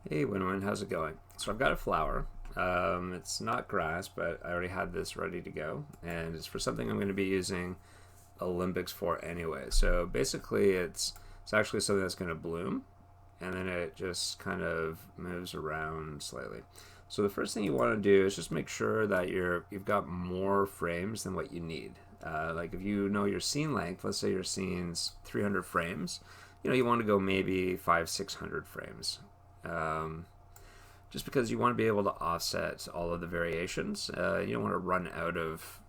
Hey Wenwen, how's it going? So I've got a flower. It's not grass, but I already had this ready to go, and it's for something I'm going to be using Alembics for anyway. So basically, it's actually something that's going to bloom, and then it just kind of moves around slightly. So the first thing you want to do is just make sure that you've got more frames than what you need. Like if you know your scene length, let's say your scene's 300 frames, you want to go maybe 500, 600 frames. Um, just because you want to be able to offset all of the variations. You don't want to run out of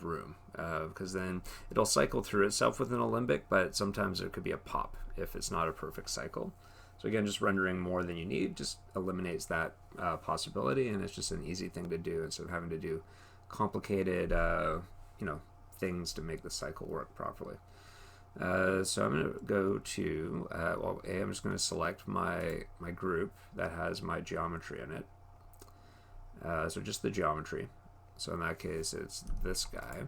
room because then it'll cycle through itself with an alembic, but sometimes there could be a pop if it's not a perfect cycle. So again, just rendering more than you need just eliminates that possibility, and it's just an easy thing to do instead of having to do complicated, you know, things to make the cycle work properly. So I'm going to go to, I'm just going to select my group that has my geometry in it. So just the geometry. So in that case, it's this guy.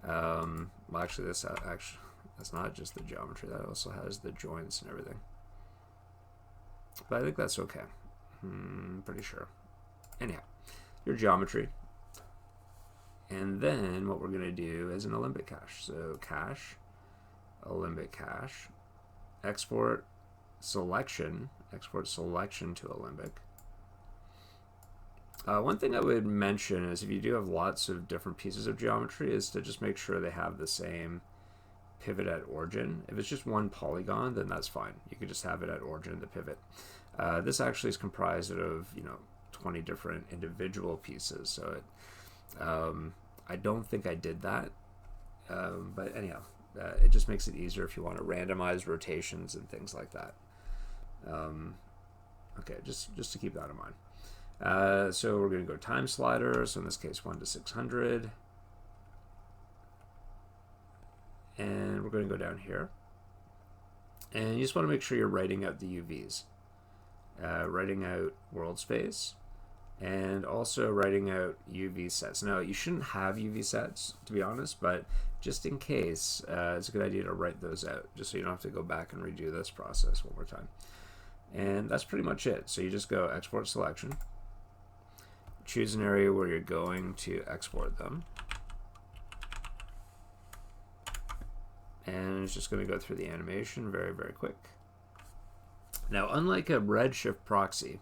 Well, actually, that's not just the geometry. That also has the joints and everything. But I think that's okay. Pretty sure. Anyhow, your geometry. And then what we're going to do is an Alembic cache. So cache, Alembic cache, export selection to Alembic. One thing I would mention is if you do have lots of different pieces of geometry is to just make sure they have the same pivot at origin. If it's just one polygon, then that's fine. You could just have it at origin, the pivot. This actually is comprised of 20 different individual pieces. So I don't think I did that, but anyhow, it just makes it easier if you want to randomize rotations and things like that. Okay, just to keep that in mind. So we're going to go time slider. So in this case, 1 to 600. And we're going to go down here. And you just want to make sure you're writing out the UVs. Writing out world space. And also writing out UV sets. Now, you shouldn't have UV sets, to be honest, but just in case, it's a good idea to write those out, just so you don't have to go back and redo this process one more time. And that's pretty much it. So you just go export selection. Choose an area where you're going to export them. And it's just going to go through the animation very, very quick. Now, unlike a Redshift proxy,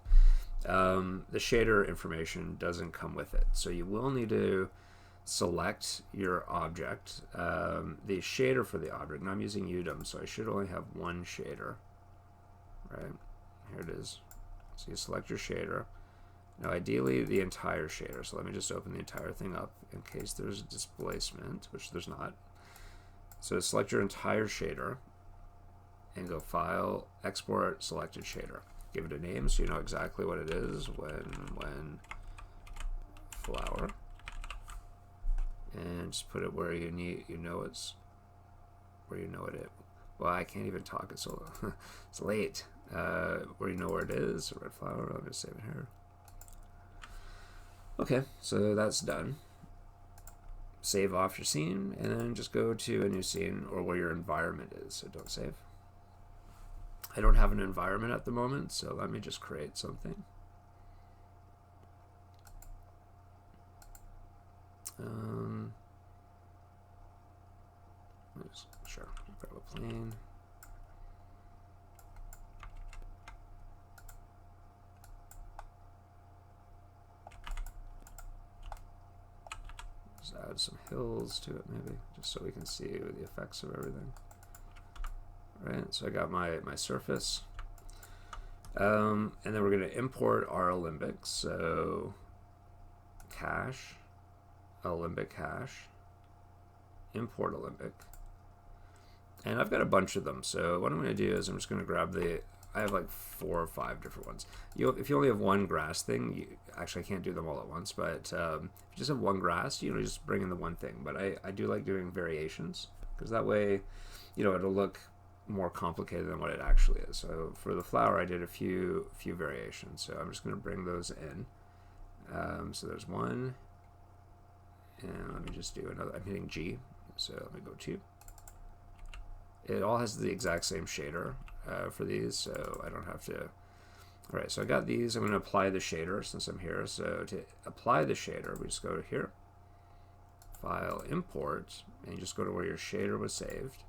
the shader information doesn't come with it. So you will need to select your object, the shader for the object. And I'm using Udemy, so I should only have one shader. Right? Here it is. So you select your shader. Now, ideally, the entire shader. So let me just open the entire thing up in case there's displacement, which there's not. So select your entire shader and go File, Export, Selected Shader. Give it a name so you know exactly what it is. When flower, and just put it where you need. Where you know it is. Well, I can't even talk. It's so it's late. Where you know where it is. Red flower. I'll just save it here. Okay, so that's done. Save off your scene, and then just go to a new scene or where your environment is. So don't save. I don't have an environment at the moment, so let me just create something. Sure, grab a plane. Just add some hills to it, maybe, just so we can see the effects of everything. Right, so I got my surface, and then we're going to import our Alembics. So cache, Alembic cache, import Alembic, and I've got a bunch of them. So what I'm going to do is I'm just going to grab I have like 4 or 5 different ones. If you only have one grass thing, actually I can't do them all at once, but if you just have one grass, just bring in the one thing. But I do like doing variations, because that way, it'll look more complicated than what it actually is. So for the flower, I did a few variations. So I'm just going to bring those in. So there's one, and let me just do another. I'm hitting G, so let me go 2. It all has the exact same shader for these, so I don't have to All right, so I got these. I'm going to apply the shader since I'm here. So to apply the shader, we just go to here, File, Import, and you just go to where your shader was saved.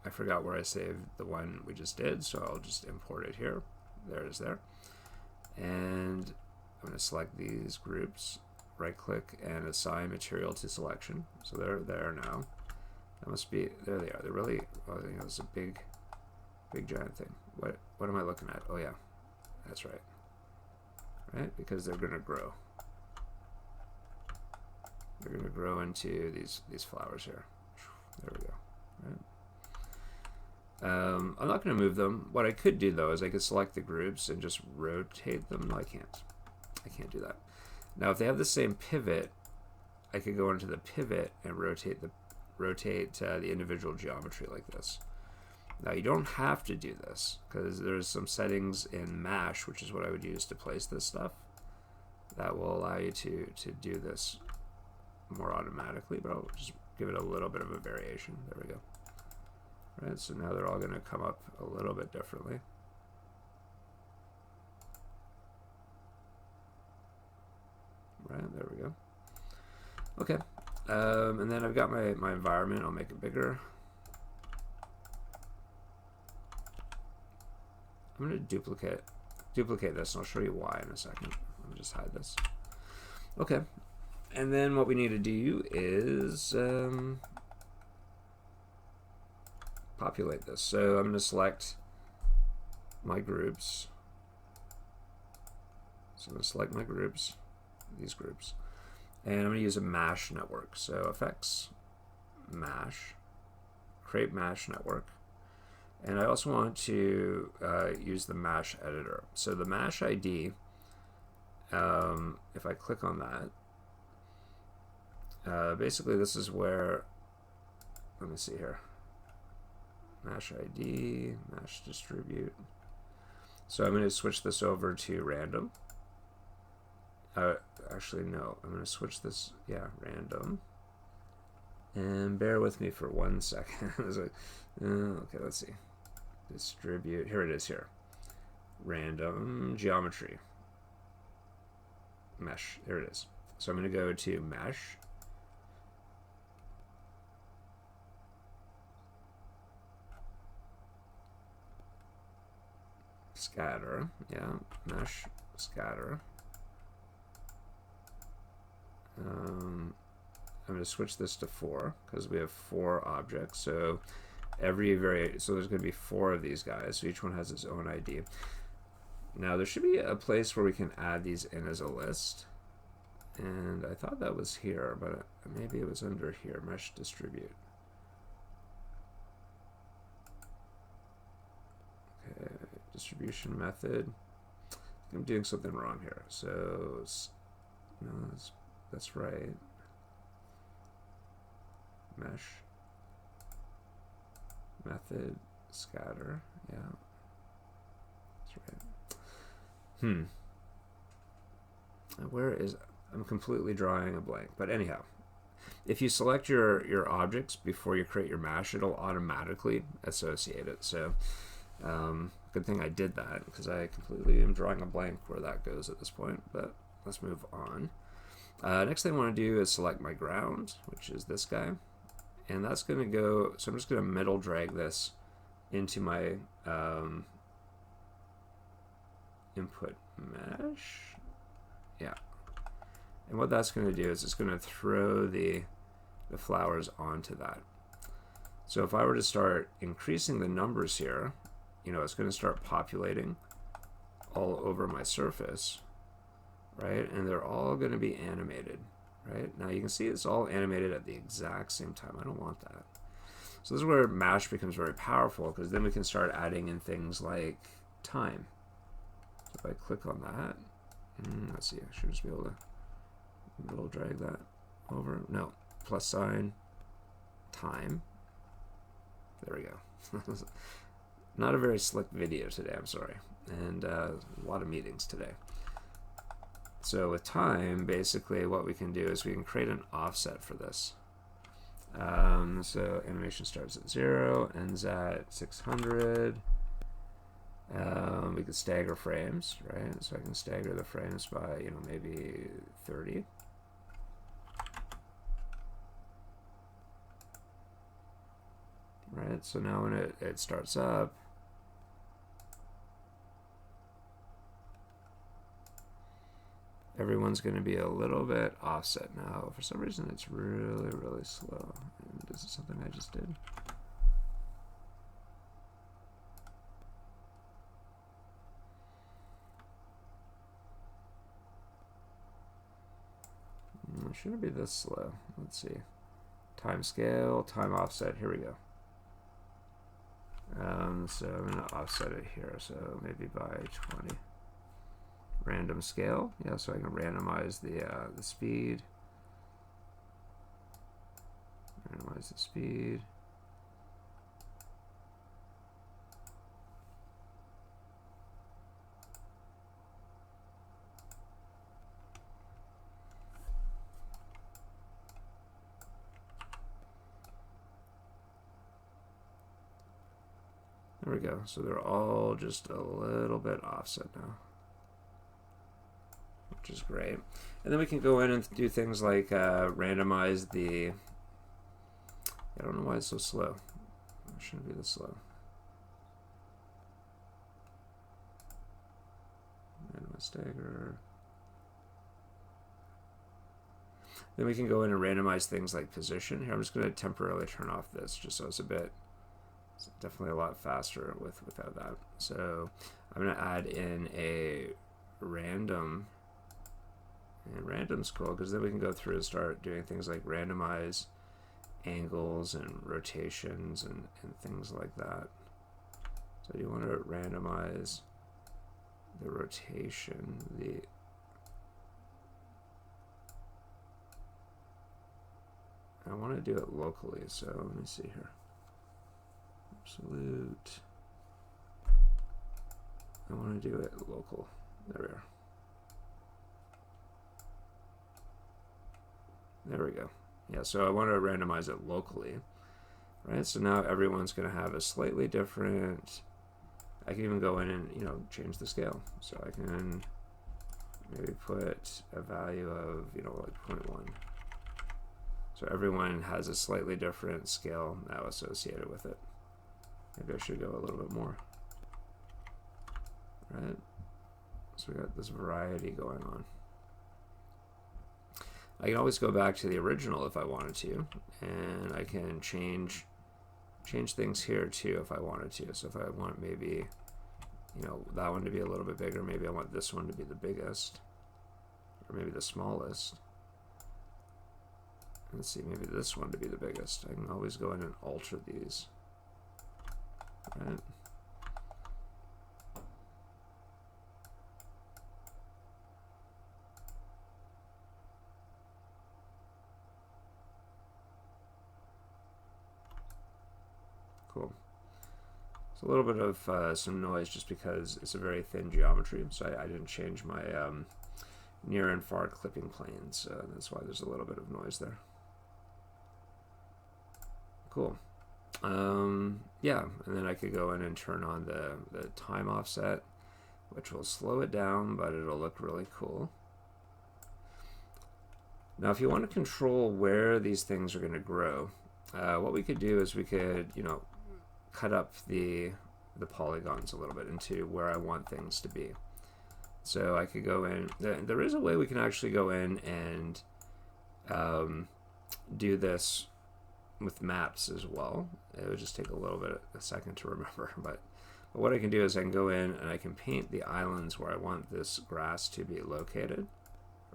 I forgot where I saved the one we just did, so I'll just import it here. There it is there. And I'm going to select these groups, right-click, and assign material to selection. So they're there now. That must be, there they are. They're really, oh, I think that's a big giant thing. What am I looking at? Oh yeah, that's right. Right, because they're going to grow. They're going to grow into these flowers here. There we go. Right. I'm not going to move them. What I could do though is I could select the groups and just rotate them. No, I can't do that. Now, if they have the same pivot, I could go into the pivot and rotate the individual geometry like this. Now, you don't have to do this because there's some settings in Mesh, which is what I would use to place this stuff, that will allow you to do this more automatically, but I'll just give it a little bit of a variation. There we go. All right, so now they're all going to come up a little bit differently. Right, there we go. Okay, and then I've got my environment. I'll make it bigger. I'm going to duplicate this, and I'll show you why in a second. Let me just hide this. Okay, and then what we need to do is populate this. So I'm going to select my groups. So I'm going to select my groups, these groups, and I'm going to use a mesh network. So effects, mesh, create mesh network. And I also want to use the mesh editor. So the mesh ID, if I click on that, basically this is where, let me see here, mesh ID, mesh distribute. So I'm going to switch this over to random. Actually, no, I'm going to switch this, yeah, random. And bear with me for 1 second. Okay, let's see. Distribute, here it is here. Random geometry. Mesh, there it is. So I'm going to go to mesh. Scatter, yeah, mesh, scatter. I'm going to switch this to 4 because we have 4 objects. So so there's going to be 4 of these guys. So each one has its own ID. Now there should be a place where we can add these in as a list. And I thought that was here, but maybe it was under here, mesh distribute. Okay, distribution method. I'm doing something wrong here. So, no, that's right. Mesh method scatter, yeah, that's right. Where is, I'm completely drawing a blank, but anyhow, if you select your objects before you create your mesh, it'll automatically associate it. So good thing I did that because I completely am drawing a blank where that goes at this point, but let's move on. Next thing I want to do is select my ground, which is this guy. And that's going to go, so I'm just going to middle drag this into my input mesh. Yeah. And what that's going to do is it's going to throw the flowers onto that. So if I were to start increasing the numbers here, you know, it's going to start populating all over my surface, right? And they're all going to be animated. Right, now you can see it's all animated at the exact same time. I don't want that. So this is where mesh becomes very powerful because then we can start adding in things like time. So if I click on that, let's see, I should just be able to middle drag that over. No, plus sign, time. There we go. Not a very slick video today, I'm sorry. And a lot of meetings today. So with time, basically what we can do is we can create an offset for this. So animation starts at 0, ends at 600. We could stagger frames, right? So I can stagger the frames by, you know, maybe 30. Right, so now when it starts up, everyone's going to be a little bit offset now. For some reason, it's really, really slow. And this is something I just did. It shouldn't be this slow. Let's see. Time scale, time offset. Here we go. So I'm going to offset it here. So maybe by 20. Random scale. Yeah, so I can randomize the speed. Randomize the speed. There we go. So they're all just a little bit offset now, which is great. And then we can go in and do things like randomize the... I don't know why it's so slow. It shouldn't be this slow. Randomize stagger. Then we can go in and randomize things like position. Here, I'm just going to temporarily turn off this just so it's a bit... It's definitely a lot faster without that. So I'm going to add in a random. And random's cool because then we can go through and start doing things like randomize angles and rotations and things like that. So you want to randomize the rotation, I want to do it locally, so let me see here. Absolute. I want to do it local. There we are. There we go. Yeah, so I want to randomize it locally, right? So now everyone's going to have a slightly different... I can even go in and, you know, change the scale. So I can maybe put a value of, you know, like 0.1. So everyone has a slightly different scale now associated with it. Maybe I should go a little bit more. Right? So we got this variety going on. I can always go back to the original if I wanted to, and I can change things here too if I wanted to. So if I want maybe, you know, that one to be a little bit bigger, maybe I want this one to be the biggest, or maybe the smallest. Let's see, maybe this one to be the biggest. I can always go in and alter these. Right. Cool. It's a little bit of some noise just because it's a very thin geometry, so I didn't change my near and far clipping planes. That's why there's a little bit of noise there. Cool. Yeah, and then I could go in and turn on the time offset, which will slow it down, but it'll look really cool. Now, if you want to control where these things are going to grow, what we could do is we could, you know, cut up the polygons a little bit into where I want things to be. So I could go in. There is a way we can actually go in and do this with maps as well. It would just take a second to remember, but what I can do is I can go in and I can paint the islands where I want this grass to be located,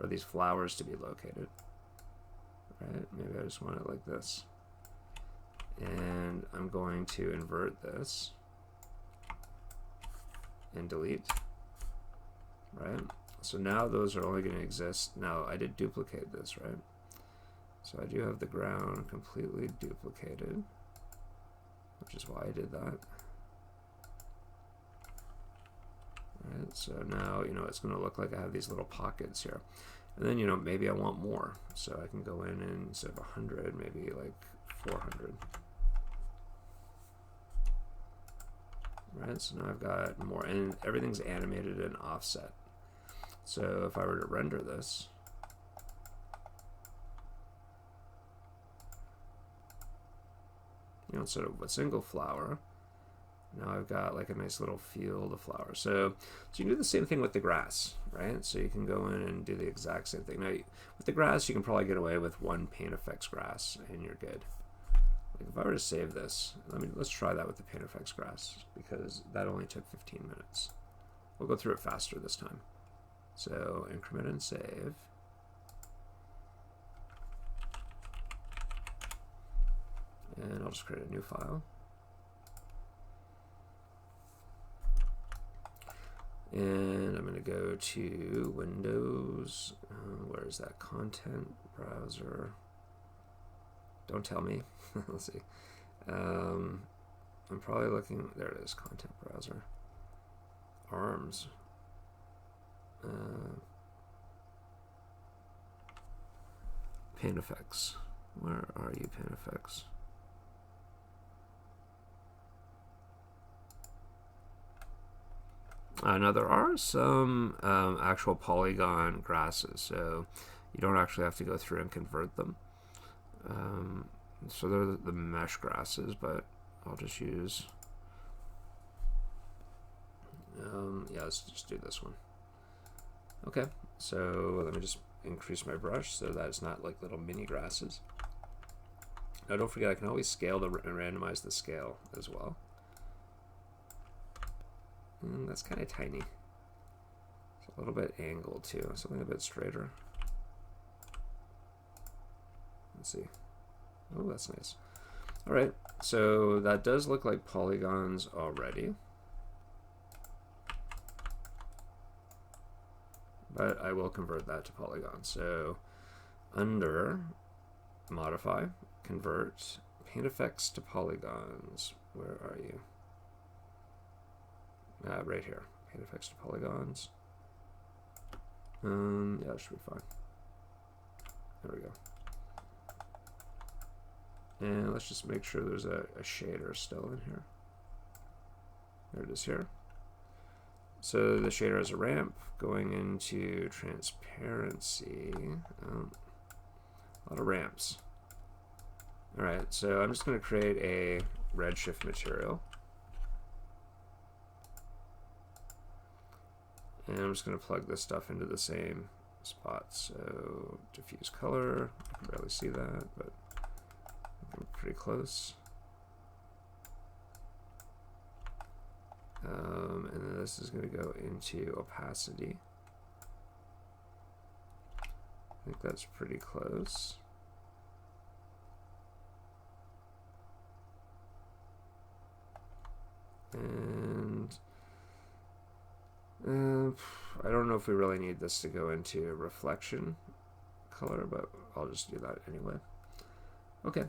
or these flowers to be located. Right? Maybe I just want it like this. And I'm going to invert this and delete. Right? So now those are only going to exist. Now I did duplicate this, right? So I do have the ground completely duplicated, which is why I did that. Right, so now, you know, it's going to look like I have these little pockets here. And then, you know, maybe I want more. So I can go in and instead of 100, maybe like 400. right? So now I've got more, and everything's animated and offset. So if I were to render this, you know, instead of a single flower, now I've got like a nice little field of flowers. So you can do the same thing with the grass, right? So you can go in and do the exact same thing. Now, with the grass, you can probably get away with one paint effects grass, and you're good. Like if I were to save this, let's try that with the paint effects grass, because that only took 15 minutes. We'll go through it faster this time. So increment and save. And I'll just create a new file. And I'm going to go to Windows. Where is that? Content browser. Don't tell me. Let's see. I'm probably looking. There it is. Content browser. ARMS. Paint effects. Where are you, paint effects? Now there are some actual polygon grasses, so you don't actually have to go through and convert them. So they're the mesh grasses, but I'll just use, yeah, let's just do this one. Okay, so let me just increase my brush so that it's not like little mini grasses. Now don't forget, I can always scale and randomize the scale as well. That's kind of tiny. It's a little bit angled too, something a bit straighter. Let's see. Oh, that's nice. All right, so that does look like polygons already. But I will convert that to polygons. So under modify, convert, paint effects to polygons. Where are you? Right here. Paint effects to polygons. Yeah, that should be fine. There we go. And let's just make sure there's a shader still in here. There it is here. So the shader has a ramp going into transparency. A lot of ramps. All right, so I'm just going to create a redshift material. And I'm just going to plug this stuff into the same spot. So diffuse color, I can barely see that, but I'm pretty close. And then this is going to go into opacity. I think that's pretty close. And I don't know if we really need this to go into reflection color, but I'll just do that anyway. Okay.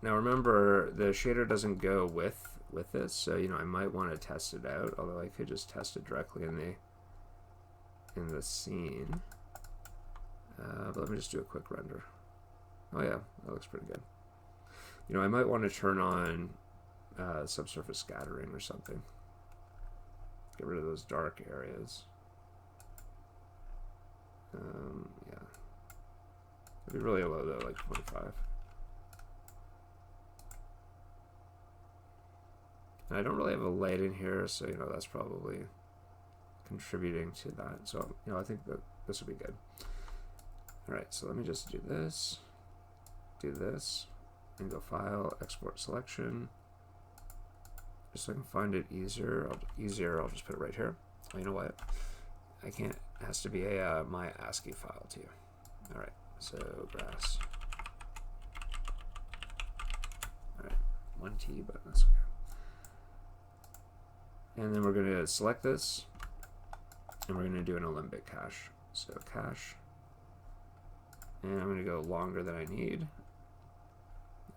Now remember, the shader doesn't go with this, so you know I might want to test it out. Although I could just test it directly in the scene. But let me just do a quick render. Oh yeah, that looks pretty good. You know, I might want to turn on subsurface scattering or something. Get rid of those dark areas. Yeah. It'd be really low though, like 25. And I don't really have a light in here, so you know that's probably contributing to that. So you know I think that this will be good. All right, so let me just do this, and go File, Export Selection. Just so I can find it easier. I'll just put it right here. Oh, you know what? I can't. It has to be a my ASCII file too. All right. So grass. All right. 1T, but that's okay. And then we're going to select this, and we're going to do an Alembic cache. So cache, and I'm going to go longer than I need.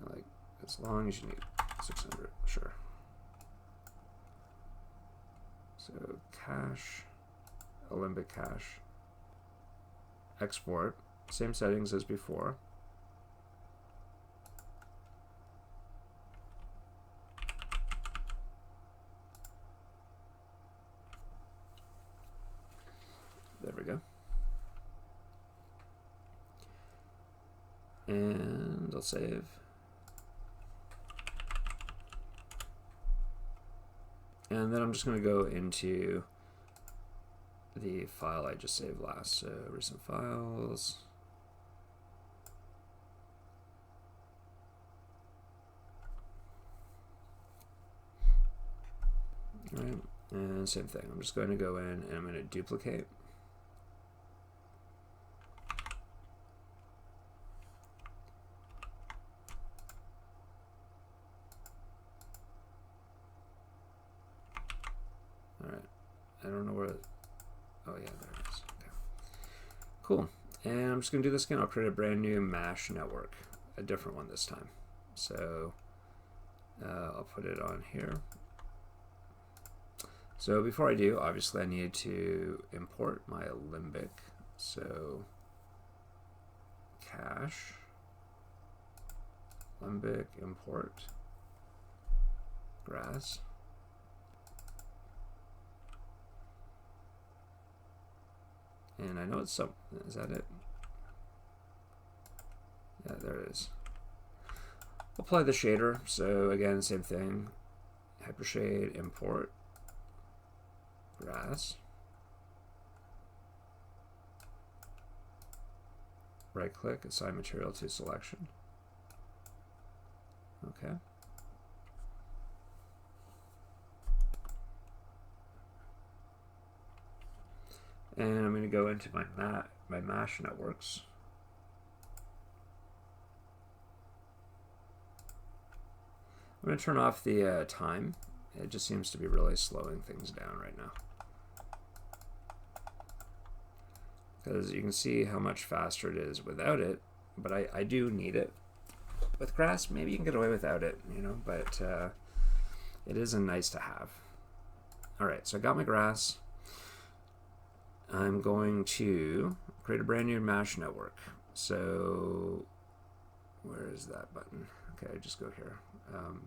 Like as long as you need. 600, sure. So cache, Alembic cache, export, same settings as before. I'll save. And then I'm just going to go into the file I just saved last. So recent files. All right, and same thing. I'm just going to go in and I'm going to duplicate. All right, I don't know where. Oh yeah, there it is. Okay. Cool. And I'm just going to do this again. I'll create a brand new mesh network, a different one this time. So I'll put it on here. So before I do, obviously I need to import my Alembic. So cache, Alembic import, grass. And I know it's some, is that it? Yeah, there it is. Apply the shader. So again, same thing. Hypershade, import, grass. Right click, assign material to selection. Okay. And I'm going to go into my mesh networks. I'm going to turn off the time. It just seems to be really slowing things down right now. Because you can see how much faster it is without it, but I do need it. With grass, maybe you can get away without it, you know, but it is a nice to have. All right, so I got my grass. I'm going to create a brand new mesh network. So where is that button? Okay, just go here.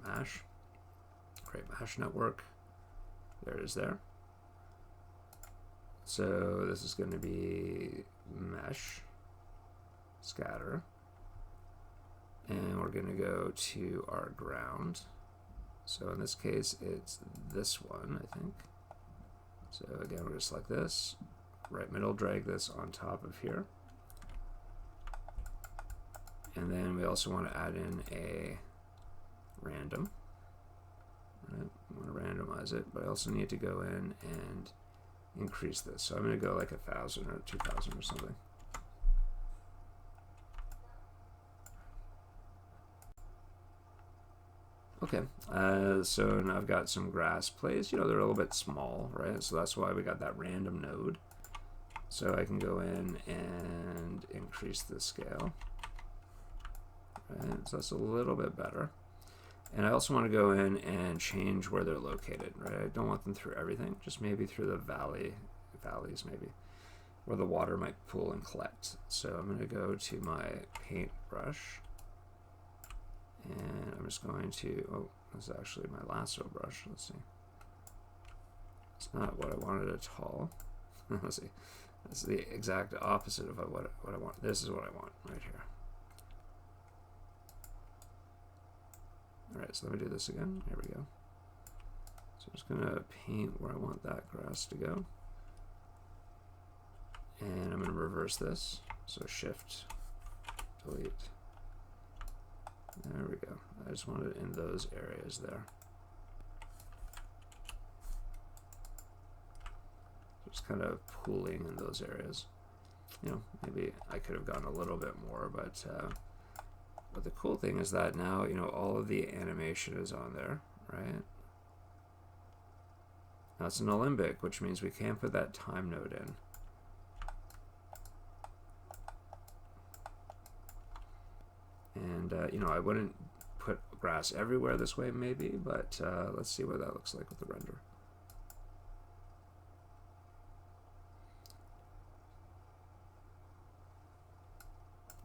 Mesh, create mesh network. There it is there. So this is going to be mesh, scatter, and we're going to go to our ground. So in this case, it's this one, I think. So again, we're just like this. Right middle, drag this on top of here. And then we also want to add in a random. Right, I want to randomize it, but I also need to go in and increase this. So I'm going to go like 1,000 or 2,000 or something. Okay, so now I've got some grass plays. You know, they're a little bit small, right? So that's why we got that random node. So I can go in and increase the scale. Right, so that's a little bit better. And I also want to go in and change where they're located, right? I don't want them through everything, just maybe through the valleys maybe, where the water might pool and collect. So I'm going to go to my paintbrush, and I'm just going to, oh, this is actually my lasso brush. Let's see. It's not what I wanted at all. Let's see. That's the exact opposite of what I want. This is what I want right here. All right, so let me do this again. Here we go. So I'm just going to paint where I want that grass to go. And I'm going to reverse this. So shift, delete. There we go. I just want it in those areas there. Just kind of pooling in those areas. You know, maybe I could have gone a little bit more, but the cool thing is that now, you know, all of the animation is on there, right? Now it's an Alembic, which means we can't put that time node in. And, you know, I wouldn't put grass everywhere this way, maybe, but let's see what that looks like with the render.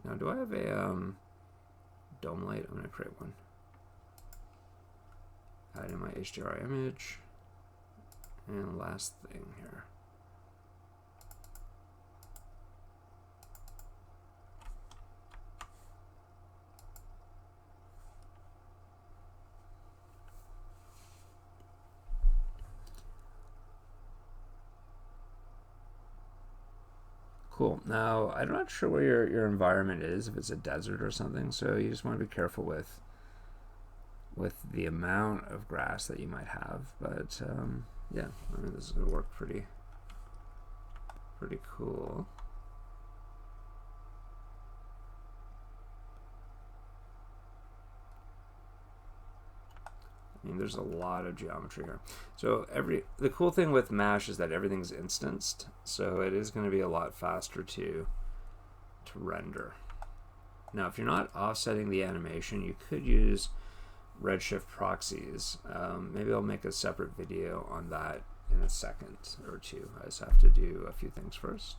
Now, do I have a dome light? I'm going to create one. Add in my HDRI image. And last thing here. Cool. Now, I'm not sure where your environment is, if it's a desert or something, so you just want to be careful with the amount of grass that you might have. But yeah, I mean, this is going to work pretty cool. I mean, there's a lot of geometry here. So the cool thing with Mesh is that everything's instanced, so it is going to be a lot faster to render. Now, if you're not offsetting the animation, you could use Redshift proxies. Maybe I'll make a separate video on that in a second or two. I just have to do a few things first.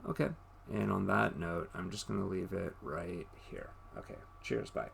Okay, and on that note, I'm just going to leave it right here. Okay, cheers, bye.